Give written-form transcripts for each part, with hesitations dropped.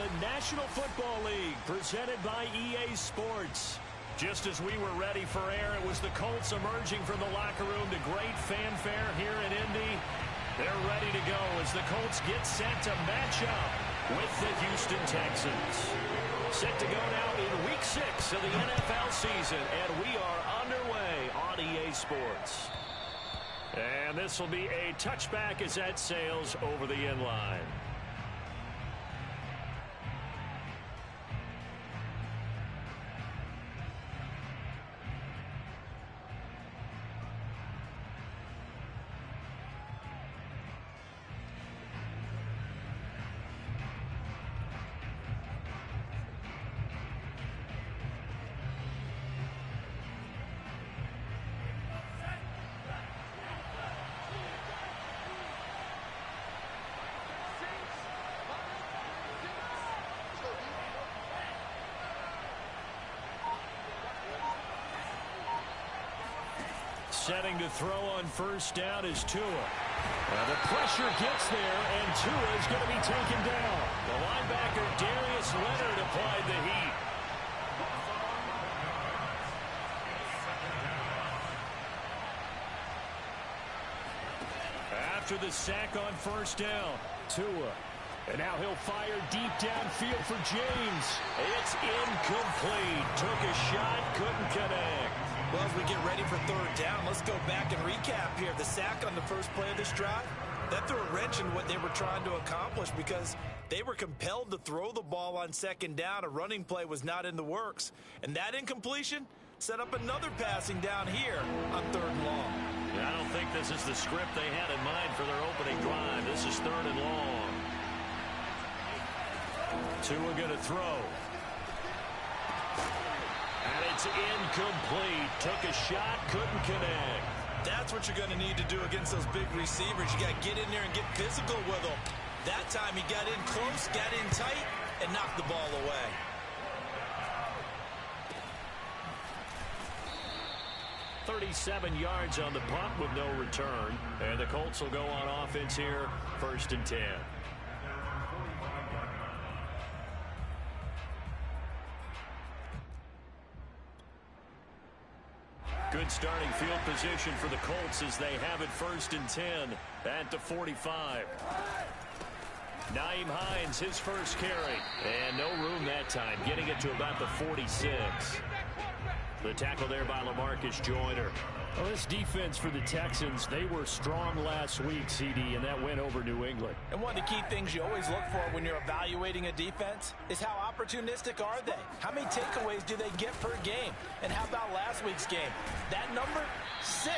the National Football League, presented by EA Sports. Just as we were ready for air, it was the Colts emerging from the locker room to great fanfare here in Indy. They're ready to go as the Colts get set to match up with the Houston Texans. Set to go now in Week 6 of the NFL season, and we are underway on EA Sports. And this will be a touchback as that sails over the end line. Setting to throw on first down is Tua. The pressure gets there, and Tua is going to be taken down. The linebacker, Darius Leonard, applied the heat. After the sack on first down, Tua. And now he'll fire deep downfield for James. It's incomplete. Took a shot, couldn't connect. Well, as we get ready for third down, let's go back and recap here. The sack on the first play of this drive, that threw a wrench in what they were trying to accomplish because they were compelled to throw the ball on second down. A running play was not in the works. And that incompletion set up another passing down here on third and long. I don't think this is the script they had in mind for their opening drive. This is third and long. Tua going to throw. And it's incomplete. Took a shot, couldn't connect. That's what you're going to need to do against those big receivers. You got to get in there and get physical with them. That time he got in close, got in tight, and knocked the ball away. .37 yards on the punt with no return. And the Colts will go on offense here, 1st and 10. Good starting field position for the Colts as they have it 1st and 10 at the 45. Nyheim Hines, his first carry. And no room that time, getting it to about the 46. The tackle there by LaMarcus Joyner. Well, this defense for the Texans, they were strong last week, CD, and that went over New England. And one of the key things you always look for when you're evaluating a defense is how opportunistic are they? How many takeaways do they get per game? And how about last week's game? That number, 6.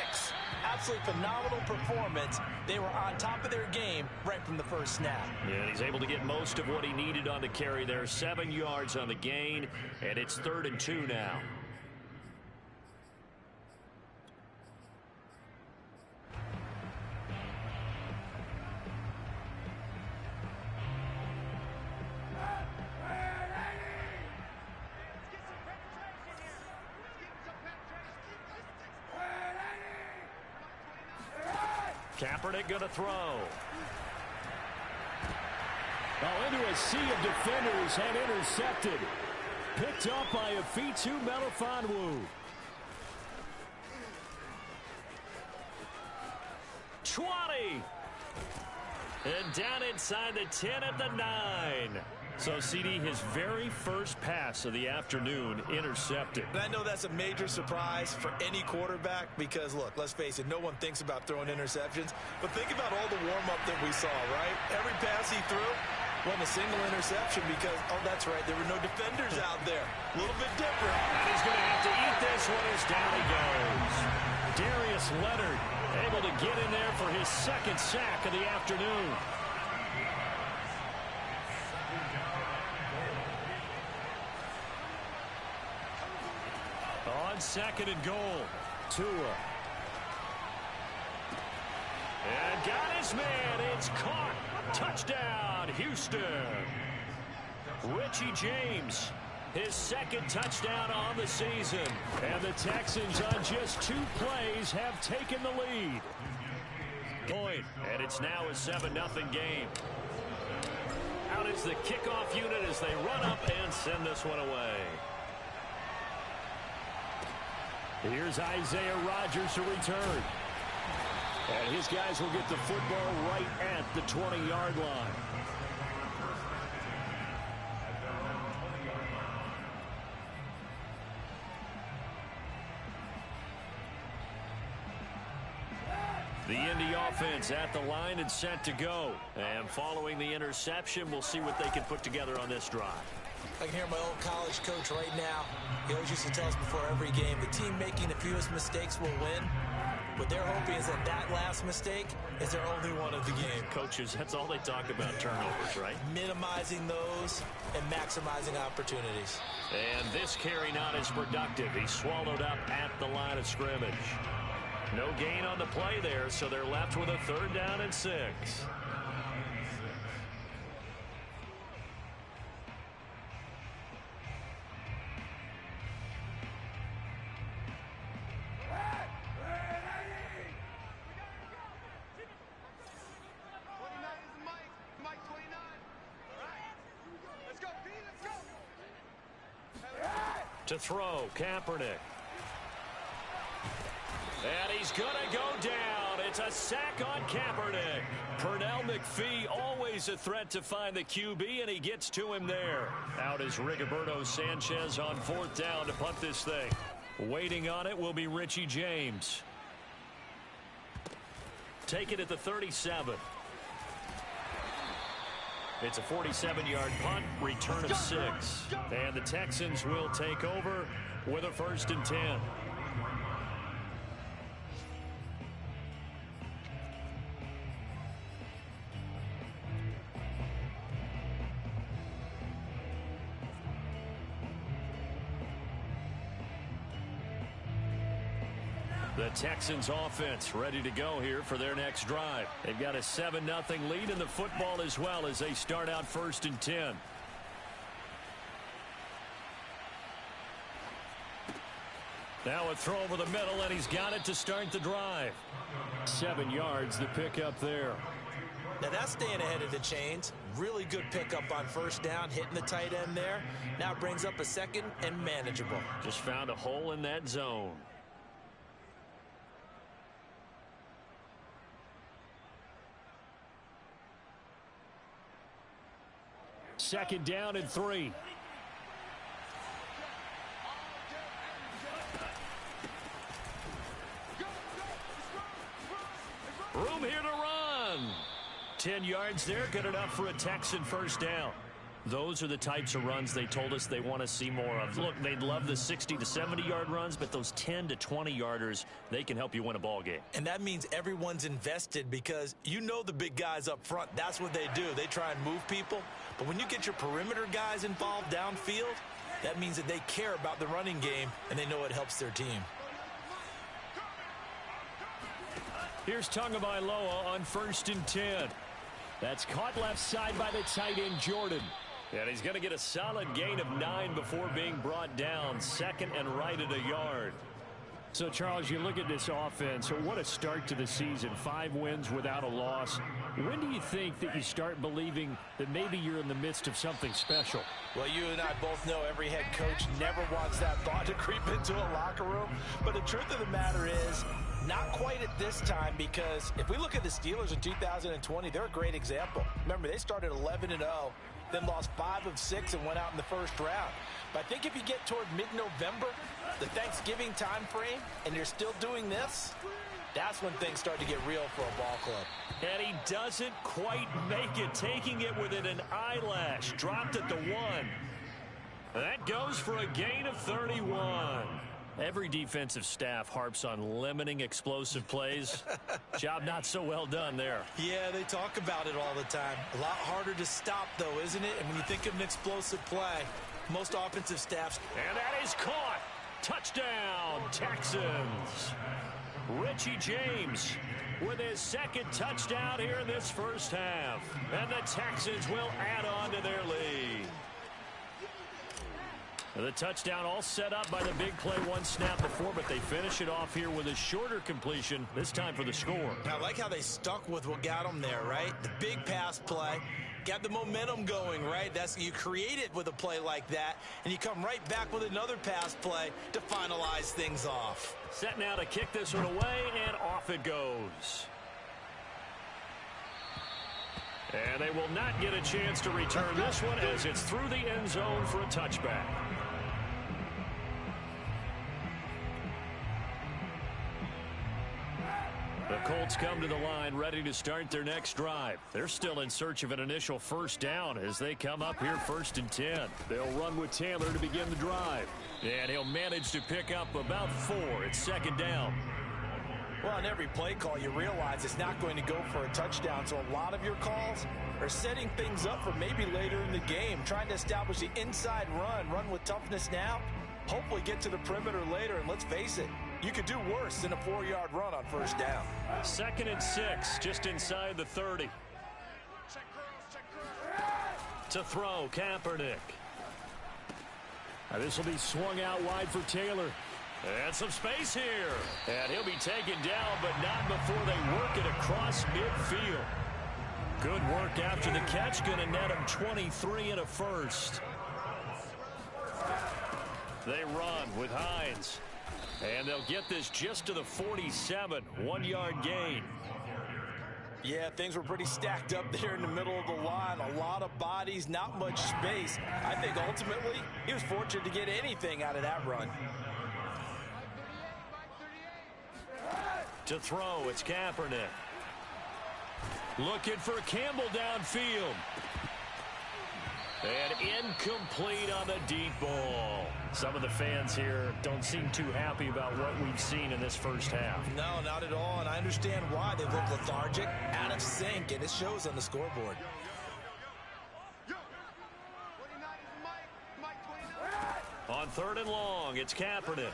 Absolutely phenomenal performance. They were on top of their game right from the first snap. Yeah, and he's able to get most of what he needed on the carry there. 7 yards on the gain, and it's 3rd and 2 now. Kaepernick going to throw. Oh, into a sea of defenders and intercepted. Picked up by Afitu Melifonwu. 20. And down inside the 10 at the 9. So, CD, his very first pass of the afternoon intercepted. And I know that's a major surprise for any quarterback because, look, let's face it, no one thinks about throwing interceptions. But think about all the warm-up that we saw, right? Every pass he threw wasn't a single interception because, oh, that's right, there were no defenders out there. A little bit different. And he's going to have to eat this one as down he goes. Darius Leonard able to get in there for his 2nd sack of the afternoon. On 2nd and goal, Tua. And got his man. It's caught. Touchdown, Houston. Richie James, his 2nd touchdown on the season. And the Texans on just 2 plays have taken the lead. And it's now a 7-0 game. Out is the kickoff unit as they run up and send this one away. Here's Isaiah Rodgers to return. And his guys will get the football right at the 20-yard line. The Indy offense at the line and set to go. And following the interception, we'll see what they can put together on this drive. I can hear my old college coach right now. He always used to tell us before every game, the team making the fewest mistakes will win. What they're hoping is that that last mistake is their only one of the game. Coaches, that's all they talk about, turnovers, right? Minimizing those and maximizing opportunities. And this carry not as productive. He's swallowed up at the line of scrimmage. No gain on the play there, so they're left with a 3rd down and 6. To throw, Kaepernick. And he's going to go down. It's a sack on Kaepernick. Pernell McPhee, always a threat to find the QB, and he gets to him there. Out is Rigoberto Sanchez on 4th down to punt this thing. Waiting on it will be Richie James. Take it at the 37. It's a 47-yard punt, return of 6. And the Texans will take over with a 1st and 10. The Texans offense ready to go here for their next drive. They've got a 7-0 lead in the football as well as they start out 1st and 10. Now a throw over the middle, and he's got it to start the drive. 7 yards, the pickup there. Now that's staying ahead of the chains. Really good pickup on 1st down, hitting the tight end there. Now brings up a 2nd and manageable. Just found a hole in that zone. Second down and 3. Room here to run. 10 yards there, good enough for a Texan 1st down. Those are the types of runs they told us they want to see more of. Look, they'd love the 60 to 70-yard runs, but those 10 to 20-yarders, they can help you win a ball game. And that means everyone's invested because you know the big guys up front. That's what they do. They try and move people. But when you get your perimeter guys involved downfield, that means that they care about the running game, and they know it helps their team. Here's Tagovailoa on 1st and 10. That's caught left side by the tight end, Jordan. And he's going to get a solid gain of 9 before being brought down. 2nd and right at a yard. So, Charles, you look at this offense. What a start to the season. 5 wins without a loss. When do you think that you start believing that maybe you're in the midst of something special? Well, you and I both know every head coach never wants that thought to creep into a locker room. But the truth of the matter is, not quite at this time, because if we look at the Steelers in 2020, they're a great example. Remember, they started 11-0, then lost 5 of 6 and went out in the 1st round. But I think if you get toward mid-November, the Thanksgiving time frame, and you're still doing this, that's when things start to get real for a ball club. And he doesn't quite make it, taking it within an eyelash. Dropped at the 1. That goes for a gain of 31. Every defensive staff harps on limiting explosive plays. Job not so well done there. Yeah, they talk about it all the time. A lot harder to stop, though, isn't it? And when you think of an explosive play, most offensive staffs. And that is caught. Touchdown, Texans. Richie James with his 2nd touchdown here in this 1st half. And the Texans will add on to their lead. The touchdown all set up by the big play one snap before, but they finish it off here with a shorter completion, this time for the score. I like how they stuck with what got them there, right? The big pass play, got the momentum going, right? You create it with a play like that, and you come right back with another pass play to finalize things off. Set now to kick this one away, and off it goes. And they will not get a chance to return this one as it's through the end zone for a touchback. The Colts come to the line ready to start their next drive. They're still in search of an initial first down as they come up here 1st and 10. They'll run with Taylor to begin the drive. And he'll manage to pick up about 4. It's 2nd down. Well, on every play call, you realize it's not going to go for a touchdown. So a lot of your calls are setting things up for maybe later in the game, trying to establish the inside run with toughness now, hopefully get to the perimeter later. And let's face it, you could do worse than a 4-yard run on 1st down. 2nd and 6, just inside the 30. To throw, Kaepernick. Now this will be swung out wide for Taylor. And some space here. And he'll be taken down, but not before they work it across midfield. Good work after the catch. Going to net him 23 and a first. They run with Hines. And they'll get this just to the 47. 1-yard gain. Yeah, things were pretty stacked up there in the middle of the line. A lot of bodies, not much space. I think ultimately he was fortunate to get anything out of that run. To throw, it's Kaepernick. Looking for Campbell downfield. And incomplete on the deep ball. Some of the fans here don't seem too happy about what we've seen in this first half. No, not at all, and I understand why. They look lethargic, out of sync, and it shows on the scoreboard. On 3rd and long, it's Kaepernick.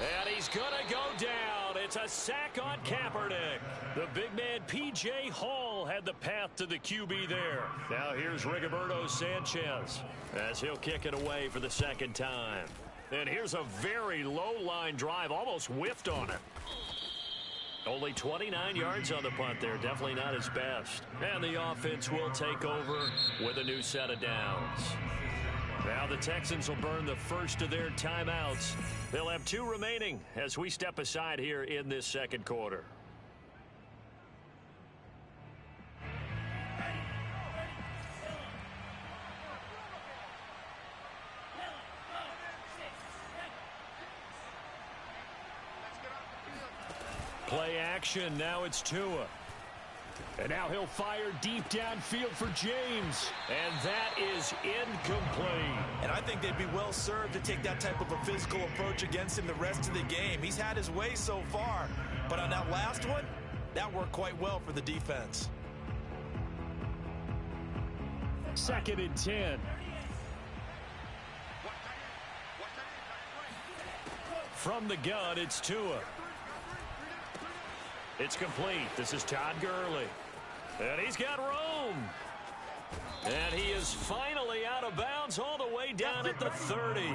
And he's going to go down. It's a sack on Kaepernick. The big man, P.J. Hall, had the path to the QB there. Now here's Rigoberto Sanchez as he'll kick it away for the 2nd time. And here's a very low-line drive, almost whiffed on it. Only 29 yards on the punt there. Definitely not his best. And the offense will take over with a new set of downs. Now the Texans will burn the first of their timeouts. They'll have 2 remaining as we step aside here in this 2nd quarter. Play action. Now it's Tua. And now he'll fire deep downfield for James. And that is incomplete. And I think they'd be well served to take that type of a physical approach against him the rest of the game. He's had his way so far. But on that last one, that worked quite well for the defense. 2nd and 10. From the gun, it's Tua. It's complete. This is Todd Gurley. And he's got room. And he is finally out of bounds all the way down at the 30.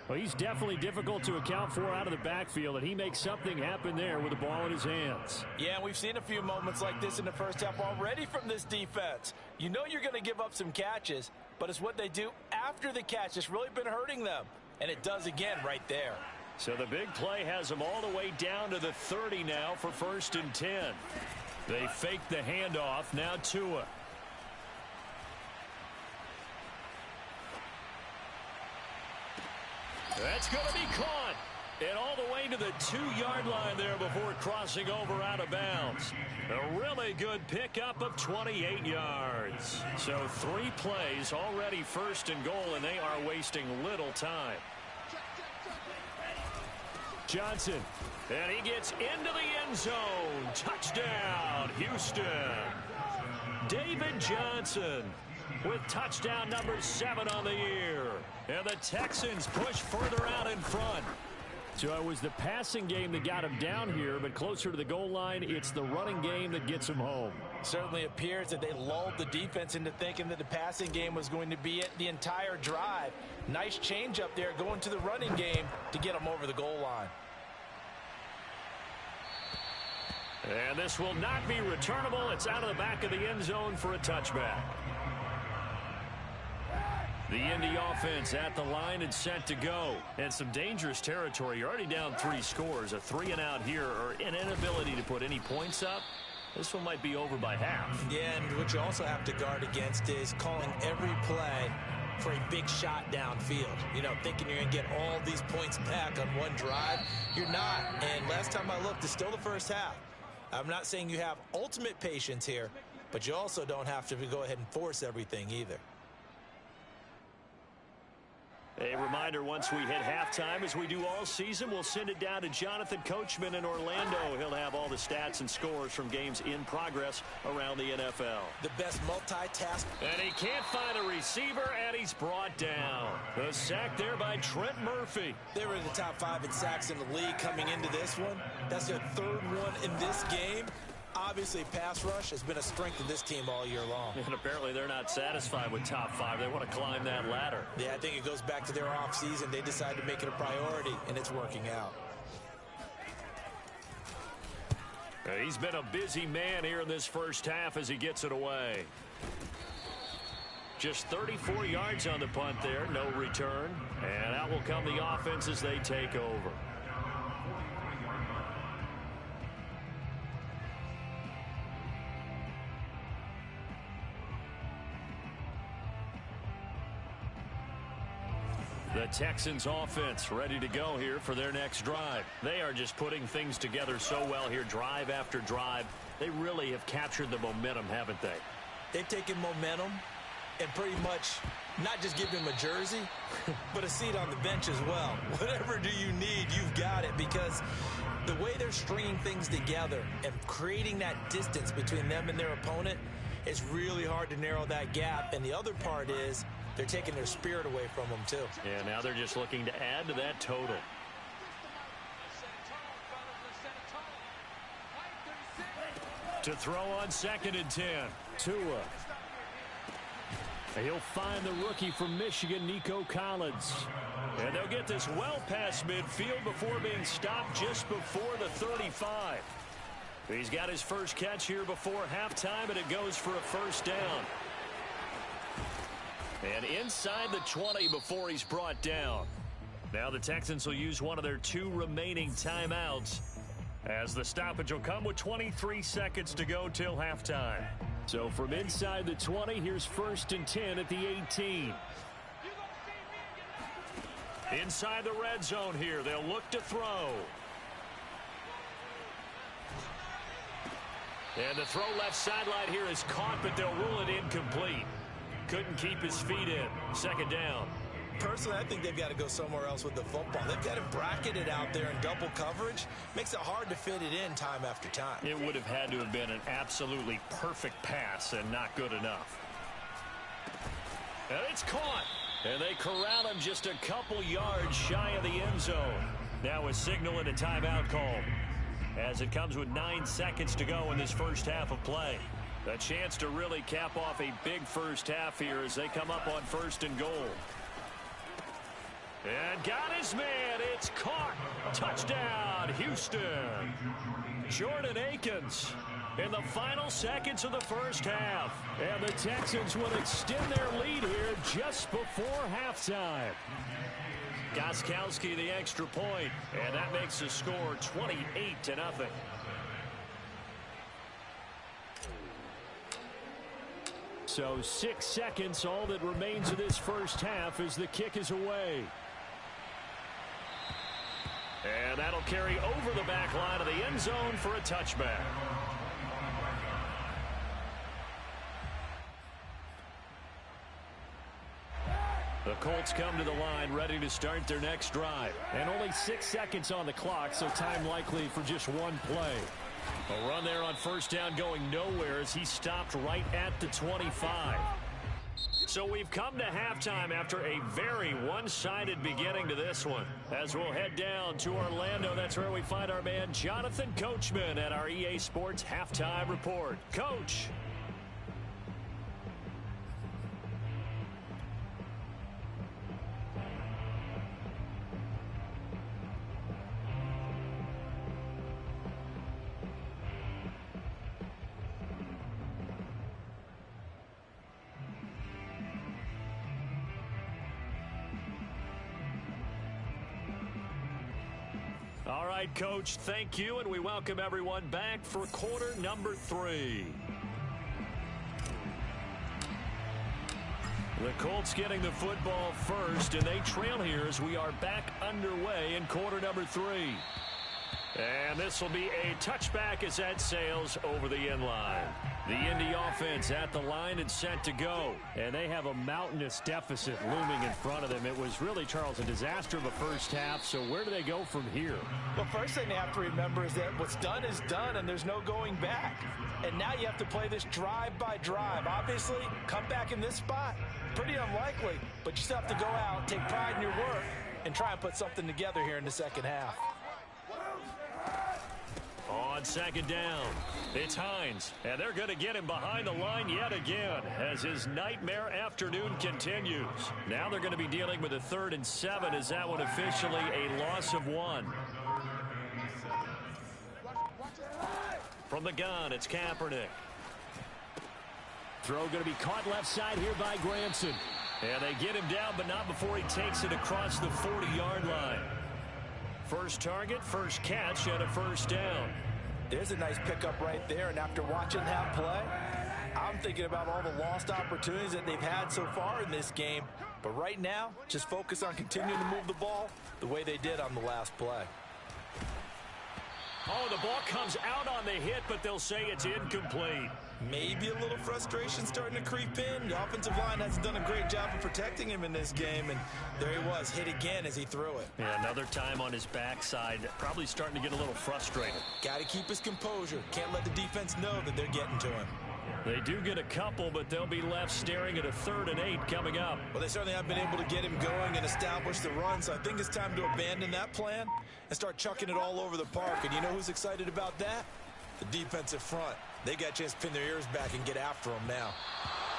Well, he's definitely difficult to account for out of the backfield, and he makes something happen there with the ball in his hands. Yeah, we've seen a few moments like this in the first half already from this defense. You know you're going to give up some catches, but it's what they do after the catch that's really been hurting them. And it does again right there. So the big play has them all the way down to the 30 now for 1st and 10. They fake the handoff. Now Tua. That's going to be caught. And all the way to the 2-yard line there before crossing over out of bounds. A really good pickup of 28 yards. So 3 plays already 1st and goal, and they are wasting little time. Johnson, and he gets into the end zone. Touchdown, Houston. David Johnson with touchdown number 7 on the year. And the Texans push further out in front. So it was the passing game that got him down here, but closer to the goal line, it's the running game that gets him home. Certainly appears that they lulled the defense into thinking that the passing game was going to be it the entire drive. Nice change up there going to the running game to get them over the goal line. And this will not be returnable. It's out of the back of the end zone for a touchback. The Indy offense at the line and set to go. And some dangerous territory. You're already down 3 scores. A 3-and-out here, or an inability to put any points up. This one might be over by half. Yeah, and what you also have to guard against is calling every play for a big shot downfield. You know, thinking you're going to get all these points back on one drive. You're not. And last time I looked, it's still the first half. I'm not saying you have ultimate patience here, but you also don't have to go ahead and force everything either. A reminder, once we hit halftime, as we do all season, we'll send it down to Jonathan Coachman in Orlando. He'll have all the stats and scores from games in progress around the NFL. The best multitask. And he can't find a receiver, and he's brought down. The sack there by Trent Murphy. They were in the top 5 in sacks in the league coming into this one. That's their 3rd one in this game. Obviously, pass rush has been a strength of this team all year long. And apparently they're not satisfied with top 5. They want to climb that ladder. Yeah, I think it goes back to their offseason. They decided to make it a priority, and it's working out. He's been a busy man here in this first half as he gets it away. Just 34 yards on the punt there, no return. And out will come the offense as they take over. The Texans offense ready to go here for their next drive. They are just putting things together so well here, drive after drive. They really have captured the momentum, haven't they? They've taken momentum and pretty much not just give them a jersey, but a seat on the bench as well. Whatever do you need, you've got it, because the way they're stringing things together and creating that distance between them and their opponent, it's really hard to narrow that gap. And the other part is they're taking their spirit away from them, too. Yeah, now they're just looking to add to that total. To throw on 2nd and 10. Tua. He'll find the rookie from Michigan, Nico Collins. And they'll get this well past midfield before being stopped just before the 35. He's got his first catch here before halftime, and it goes for a first down. And inside the 20 before he's brought down. Now the Texans will use one of their 2 remaining timeouts, as the stoppage will come with 23 seconds to go till halftime. So from inside the 20, here's 1st and 10 at the 18. Inside the red zone here, they'll look to throw. And the throw left sideline here is caught, but they'll rule it incomplete. Couldn't keep his feet in. 2nd down. Personally, I think they've got to go somewhere else with the football. They've got to bracket it out there in double coverage. Makes it hard to fit it in time after time. It would have had to have been an absolutely perfect pass and not good enough. And it's caught. And they corral him just a couple yards shy of the end zone. Now a signal and a timeout call, as it comes with 9 seconds to go in this first half of play. A chance to really cap off a big first half here as they come up on 1st and goal. And got his man. It's caught. Touchdown, Houston. Jordan Akins in the final seconds of the first half. And the Texans will extend their lead here just before halftime. Gostkowski the extra point, and that makes the score 28-0. So 6 seconds, all that remains of this first half as the kick is away. And that'll carry over the back line of the end zone for a touchback. The Colts come to the line ready to start their next drive. And only 6 seconds on the clock, so time likely for just one play. A run there on 1st down going nowhere as he stopped right at the 25. So we've come to halftime after a very one-sided beginning to this one. As we'll head down to Orlando, that's where we find our man Jonathan Coachman at our EA Sports Halftime Report. Coach. All right, Coach, thank you, and we welcome everyone back for quarter number 3. The Colts getting the football first, and they trail here as we are back underway in quarter number 3. And this will be a touchback as that sails over the end line. The Indy offense at the line and set to go. And they have a mountainous deficit looming in front of them. It was really, Charles, a disaster of a first half. So where do they go from here? Well, first thing they have to remember is that what's done is done, and there's no going back. And now you have to play this drive by drive. Obviously, come back in this spot, pretty unlikely. But you still have to go out, take pride in your work, and try and put something together here in the second half. On second down, it's Hines, and they're going to get him behind the line yet again as his nightmare afternoon continues. Now they're going to be dealing with a 3rd and 7 as that one officially a loss of 1. From the gun, it's Kaepernick. Throw going to be caught left side here by Granson. And they get him down, but not before he takes it across the 40-yard line. First target, first catch, and a first down. There's a nice pickup right there, and after watching that play, I'm thinking about all the lost opportunities that they've had so far in this game. But right now, just focus on continuing to move the ball the way they did on the last play. Oh, the ball comes out on the hit, but they'll say it's incomplete. Maybe a little frustration starting to creep in. The offensive line hasn't done a great job of protecting him in this game, and there he was, hit again as he threw it. Yeah, another time on his backside, probably starting to get a little frustrated. Got to keep his composure. Can't let the defense know that they're getting to him. They do get a couple, but they'll be left staring at a 3rd and 8 coming up. Well, they certainly have been able to get him going and establish the run, so I think it's time to abandon that plan and start chucking it all over the park. And you know who's excited about that? The defensive front. They got a chance to pin their ears back and get after him now.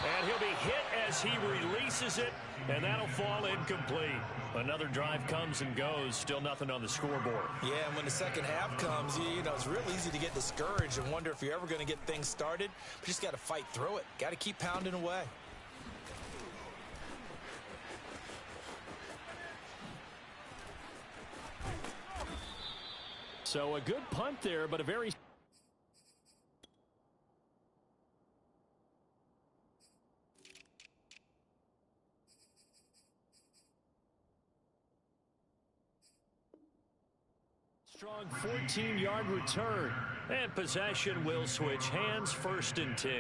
And he'll be hit as he releases it, and that'll fall incomplete. Another drive comes and goes, still nothing on the scoreboard. Yeah, and when the second half comes, you know, it's real easy to get discouraged and wonder if you're ever going to get things started. But you just got to fight through it. Got to keep pounding away. So a good punt there, but a very... strong 14-yard return. And possession will switch hands, 1st and 10.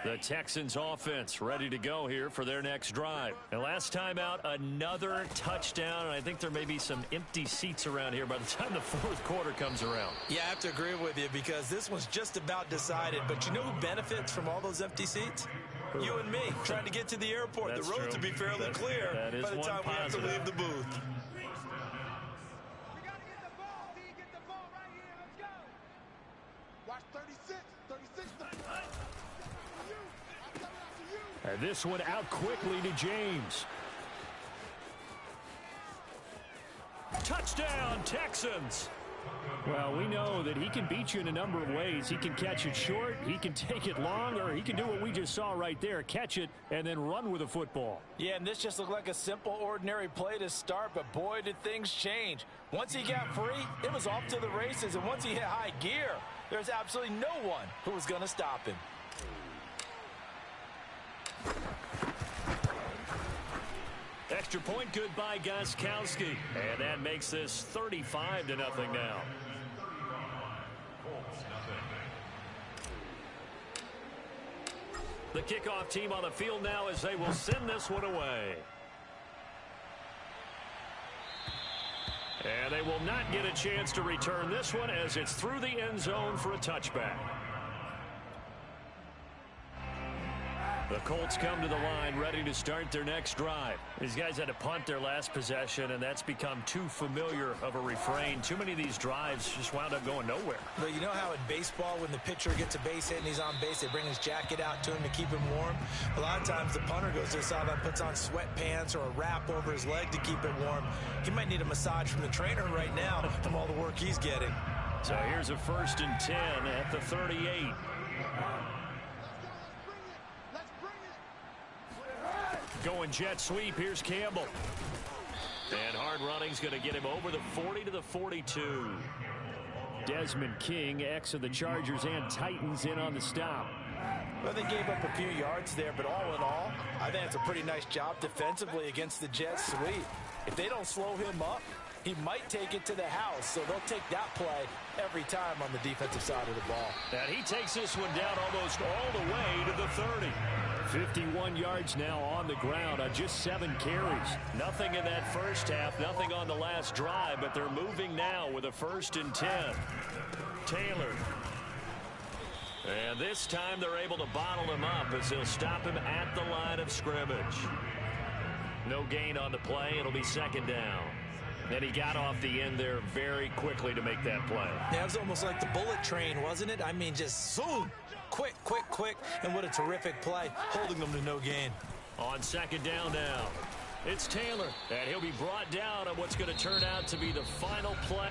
The Texans offense ready to go here for their next drive. And last time out, another touchdown. And I think there may be some empty seats around here by the time the 4th quarter comes around. Yeah, I have to agree with you because this one's just about decided. But you know who benefits from all those empty seats? You and me, trying to get to the airport. That's the roads will be fairly clear by the time we have to leave the booth. And this one out quickly to James. Touchdown, Texans. Well, we know that he can beat you in a number of ways. He can catch it short, he can take it long, or he can do what we just saw right there, catch it and then run with the football. Yeah, and this just looked like a simple, ordinary play to start, but boy, did things change. Once he got free, it was off to the races, and once he hit high gear, there's absolutely no one who was going to stop him. Extra point good by Gostkowski. And that makes this 35-0 now. The kickoff team on the field now as they will send this one away. And they will not get a chance to return this one as it's through the end zone for a touchback. The Colts come to the line ready to start their next drive. These guys had to punt their last possession, and that's become too familiar of a refrain. Too many of these drives just wound up going nowhere. But you know how in baseball, when the pitcher gets a base hit and he's on base, they bring his jacket out to him to keep him warm? A lot of times the punter goes to the sideline, puts on sweatpants or a wrap over his leg to keep it warm. He might need a massage from the trainer right now from all the work he's getting. So here's a 1st and 10 at the 38. Going jet sweep. Here's Campbell. And hard running's going to get him over the 40 to the 42. Desmond King, ex of the Chargers and Titans, in on the stop. Well, they gave up a few yards there, but all in all, I think it's a pretty nice job defensively against the jet sweep. If they don't slow him up, he might take it to the house, so they'll take that play every time on the defensive side of the ball. And he takes this one down almost all the way to the 30. 51 yards now on the ground on just 7 carries. Nothing in that first half, nothing on the last drive, but they're moving now with a 1st and 10. Taylor. And this time they're able to bottle him up as they'll stop him at the line of scrimmage. No gain on the play. It'll be 2nd down. And he got off the end there very quickly to make that play. Yeah, it was almost like the bullet train, wasn't it? I mean, just zoom. Quick, quick, quick. And what a terrific play, holding them to no gain. On 2nd down now, it's Taylor. And he'll be brought down on what's going to turn out to be the final play.